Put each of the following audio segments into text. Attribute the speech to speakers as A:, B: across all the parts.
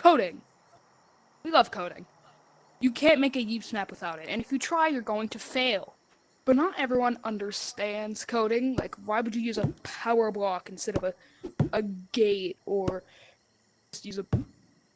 A: Coding. We love coding. You can't make a Yeeps map without it, and if you try, you're going to fail. But not everyone understands coding. Like, why would you use a power block instead of a gate, or just use a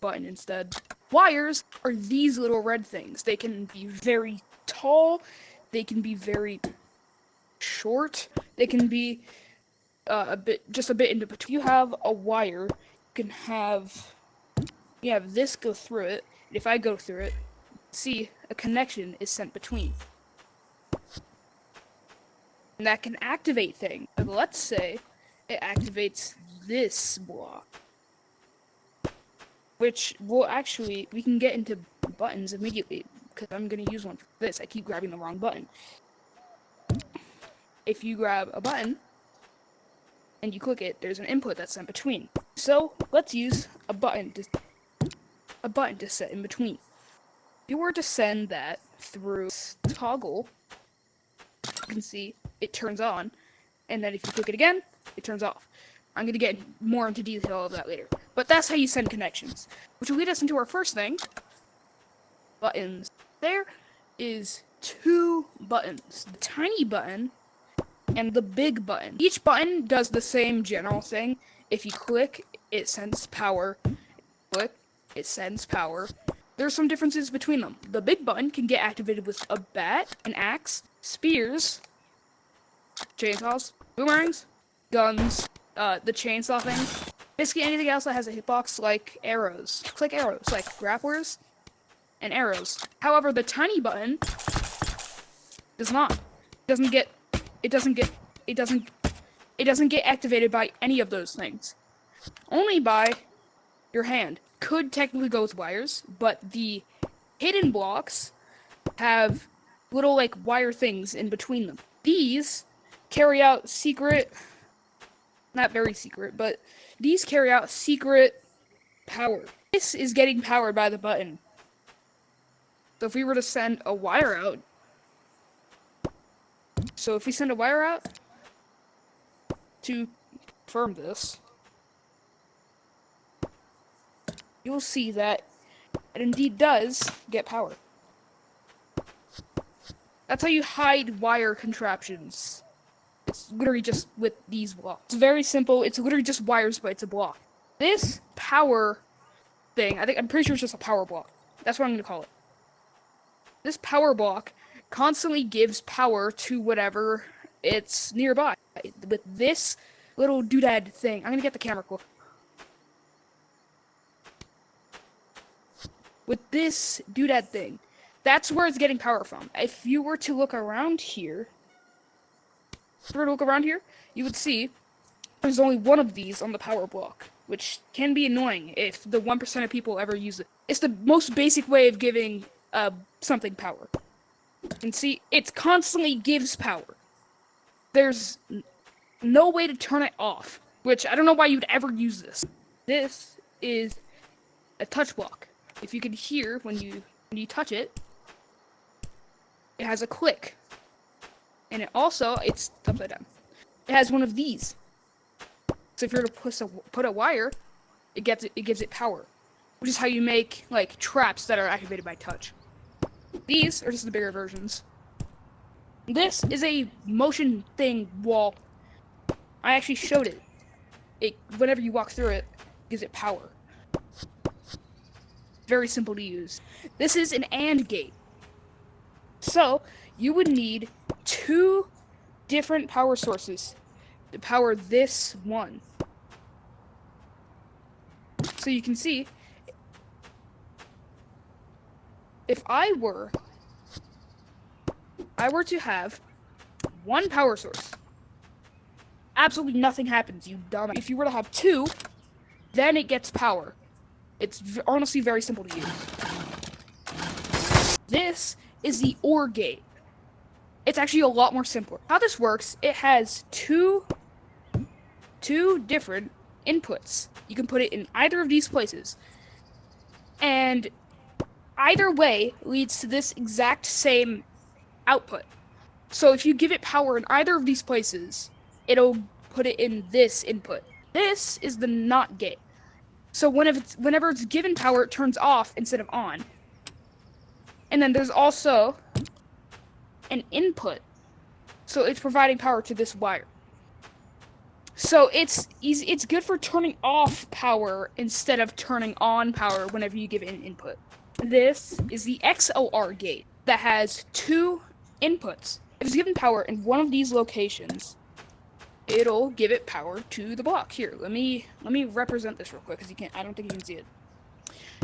A: button instead? Wires are these little red things. They can be very tall, they can be very short, they can be just a bit into between. You have a wire, you have this go through it, and if I go through it, see a connection is sent between. And that can activate things. Let's say it activates this block, which we can get into buttons immediately, because I'm going to use one for this. I keep grabbing the wrong button. If you grab a button and you click it, there's an input that's sent between. So let's use a button to set in between. If you were to send that through toggle, you can see it turns on, and then if you click it again, it turns off. I'm going to get more into detail of that later. But that's how you send connections, which will lead us into our first thing. Buttons. There is two buttons. The tiny button and the big button. Each button does the same general thing. If you click, it sends power. Click, it sends power. There's some differences between them. The big button can get activated with a bat, an axe, spears, chainsaws, boomerangs, guns, the chainsaw thing. Basically anything else that has a hitbox, like arrows. Click arrows, like grapplers and arrows. However, the tiny button does not. It doesn't get activated by any of those things. Only by your hand. Could technically go with wires, but the hidden blocks have little like wire things in between them. These carry out secret, not very secret, but these carry out secret power. This is getting powered by the button. So if we were to send a wire out, to confirm this, you'll see that it indeed does get power. That's how you hide wire contraptions. It's literally just with these blocks. It's very simple. It's literally just wires, but it's a block. This power thing, I'm pretty sure it's just a power block. That's what I'm going to call it. This power block constantly gives power to whatever it's nearby. With this little doodad thing, I'm going to get the camera close. With this doodad thing, that's where it's getting power from. If you were to look around here, you would see there's only one of these on the power block, which can be annoying if the 1% of people ever use it. It's the most basic way of giving something power. You can see it constantly gives power. There's no way to turn it off, which I don't know why you'd ever use this. This is a touch block. If you can hear when you touch it, it has a click. And it's upside down. It has one of these. So if you were to put a wire, it gives it power, which is how you make like traps that are activated by touch. These are just the bigger versions. This is a motion thing wall. I actually showed it. Whenever you walk through it, gives it power. Very simple to use. This is an AND gate. So you would need two different power sources to power this one. So you can see, if I were to have one power source, absolutely nothing happens, you dumb. If you were to have two, then it gets power. It's honestly very simple to use. This is the OR gate. It's actually a lot more simpler. How this works, it has two different inputs. You can put it in either of these places. And either way leads to this exact same output. So if you give it power in either of these places, it'll put it in this input. This is the NOT gate. So whenever it's given power, it turns off instead of on. And then there's also an input. So it's providing power to this wire. So it's easy, it's good for turning off power instead of turning on power whenever you give it an input. This is the XOR gate that has two inputs. If it's given power in one of these locations, it'll give it power to the block. Here, let me represent this real quick because I don't think you can see it.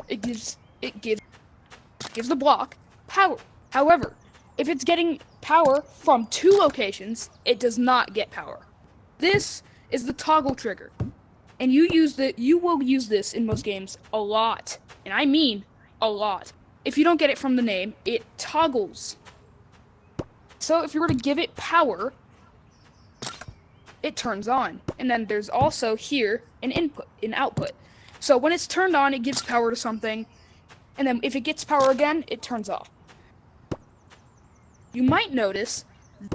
A: It gives the block power. However, if it's getting power from two locations, it does not get power. This is the toggle trigger. And you will use this in most games a lot. And I mean a lot. If you don't get it from the name, it toggles. So if you were to give it power, it turns on. And then there's also here an output. So when it's turned on, it gives power to something. And then if it gets power again, it turns off. You might notice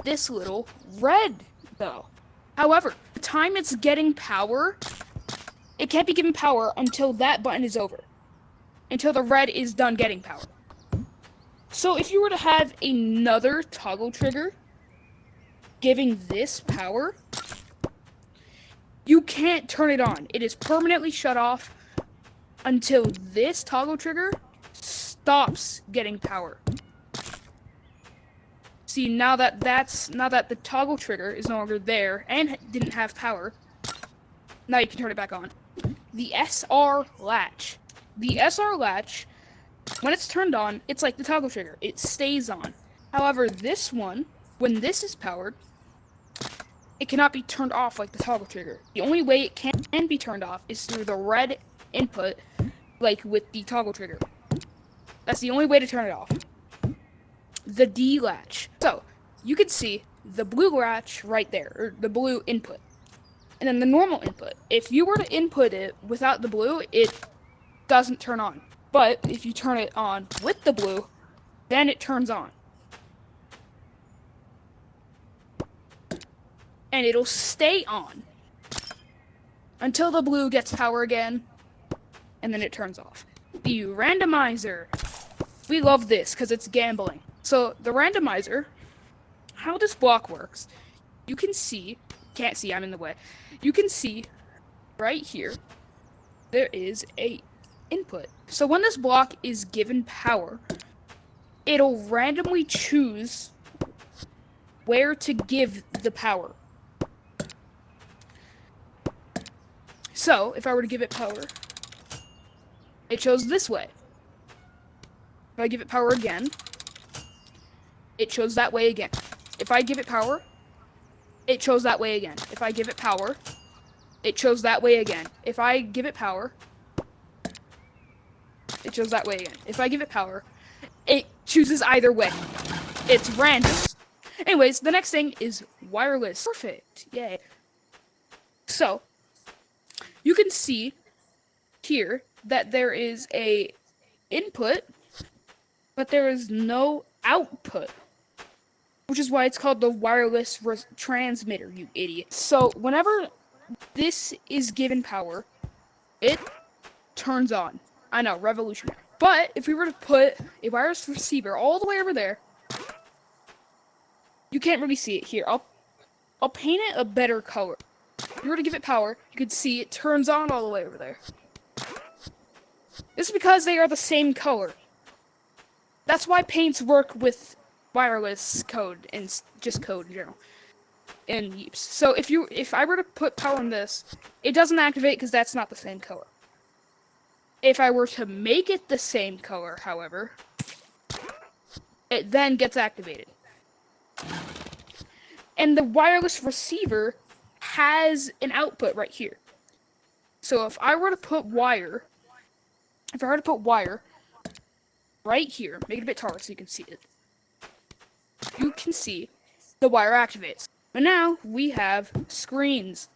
A: this little red, though. However, the time it's getting power, it can't be given power until that button is over. Until the red is done getting power. So if you were to have another toggle trigger giving this power, you can't turn it on. It is permanently shut off until this toggle trigger stops getting power. See, now that the toggle trigger is no longer there and didn't have power, now you can turn it back on. The SR latch. The SR latch, when it's turned on, it's like the toggle trigger. It stays on. However, this one, when this is powered, it cannot be turned off like the toggle trigger. The only way it can be turned off is through the red input, like with the toggle trigger. That's the only way to turn it off. The D latch. So, you can see the blue latch right there, or the blue input. And then the normal input. If you were to input it without the blue, it doesn't turn on. But if you turn it on with the blue, then it turns on. And it'll stay on until the blue gets power again, and then it turns off. The randomizer. We love this because it's gambling. So the randomizer, how this block works, you can see, can't see, I'm in the way. You can see right here, there is a input. So when this block is given power, it'll randomly choose where to give the power. So if I were to give it power, it chose this way. If I give it power again, it chose that way again. If I give it power, it chose that way again. If I give it power, it chose that way again. If I give it power, it chose that way again. If I give it power, it chooses either way. It's random. Anyways, the next thing is wireless. Perfect. Yay. So, you can see here that there is a input, but there is no output. Which is why it's called the wireless transmitter, you idiot. So, whenever this is given power, it turns on. I know, revolutionary. But, if we were to put a wireless receiver all the way over there, you can't really see it here. I'll paint it a better color. If you were to give it power, you could see it turns on all the way over there. This is because they are the same color. That's why paints work with wireless code and just code in general in Yeeps. So if I were to put power on this, it doesn't activate because that's not the same color. If I were to make it the same color, however, it then gets activated. And the wireless receiver has an output right here. So if I were to put wire right here, make it a bit taller so you can see it. You can see the wire activates. But now we have screens.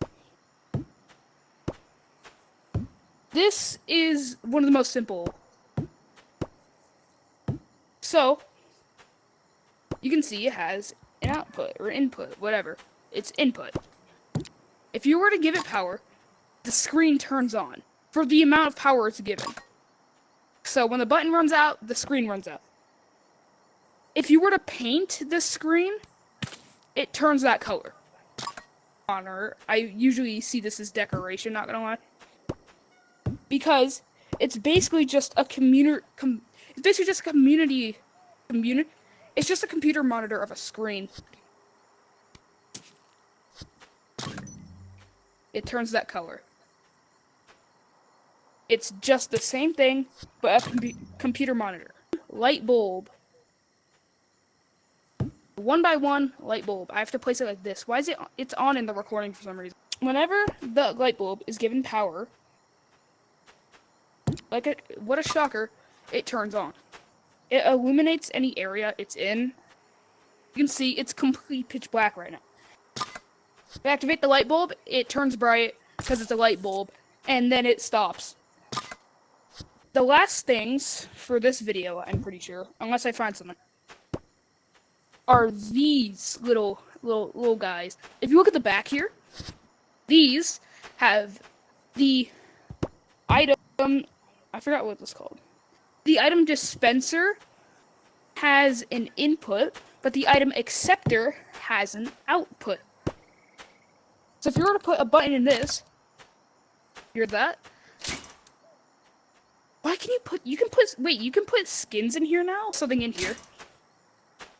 A: This is one of the most simple. So, you can see it has an output or input, whatever. It's input. If you were to give it power, the screen turns on. for the amount of power it's given. So when the button runs out, the screen runs out. If you were to paint the screen, it turns that color. I usually see this as decoration, not gonna lie. Because it's basically just a it's just a computer monitor of a screen. It turns that color. It's just the same thing, but a computer monitor. Light bulb. 1x1 light bulb. I have to place it like this. Why is it? It's on in the recording for some reason. Whenever the light bulb is given power, what a shocker, it turns on. It illuminates any area it's in. You can see it's completely pitch black right now. If I activate the light bulb, it turns bright because it's a light bulb, and then it stops. The last things for this video, I'm pretty sure, unless I find something, are these little guys. If you look at the back here, these have the item, I forgot what this called. The item dispenser has an input, but the item acceptor has an output. So if you were to put a button in this, hear that? Why can you can put skins in here now? Something in here.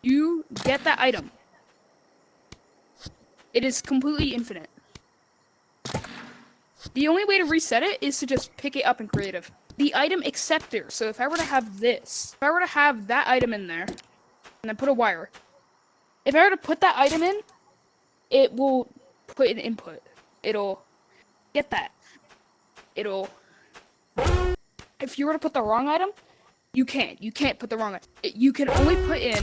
A: You get that item. It is completely infinite. The only way to reset it is to just pick it up in creative. The item acceptor. So if I were to have this, if I were to have that item in there, and then put a wire. If I were to put that item in, it will put an input. It'll get that. If you were to put the wrong item, you can't. You can't put the wrong item. You can only put in.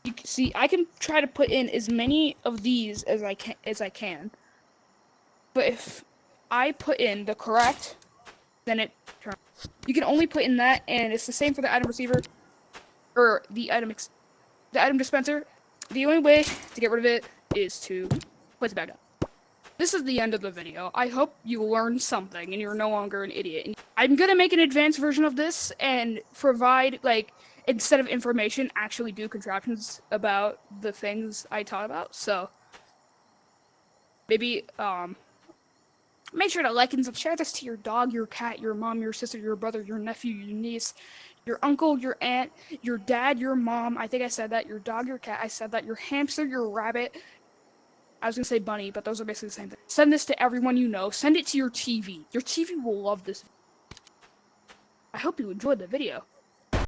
A: You can see, I can try to put in as many of these as I can. But if I put in the correct, then it turns. You can only put in that, and it's the same for the item receiver or the item dispenser. The only way to get rid of it is to place it back down. This is the end of the video. I hope you learned something and you're no longer an idiot. I'm gonna make an advanced version of this and provide, like, instead of information, actually do contraptions about the things I taught about. So maybe make sure to like and subscribe. Share this to your dog, your cat, your mom, your sister, your brother, your nephew, your niece, your uncle, your aunt, your dad, your mom. I think I said that. Your dog, your cat. I said that. Your hamster, your rabbit. I was gonna say bunny, but those are basically the same thing. Send this to everyone you know. Send it to your TV. Your TV will love this. I hope you enjoyed the video.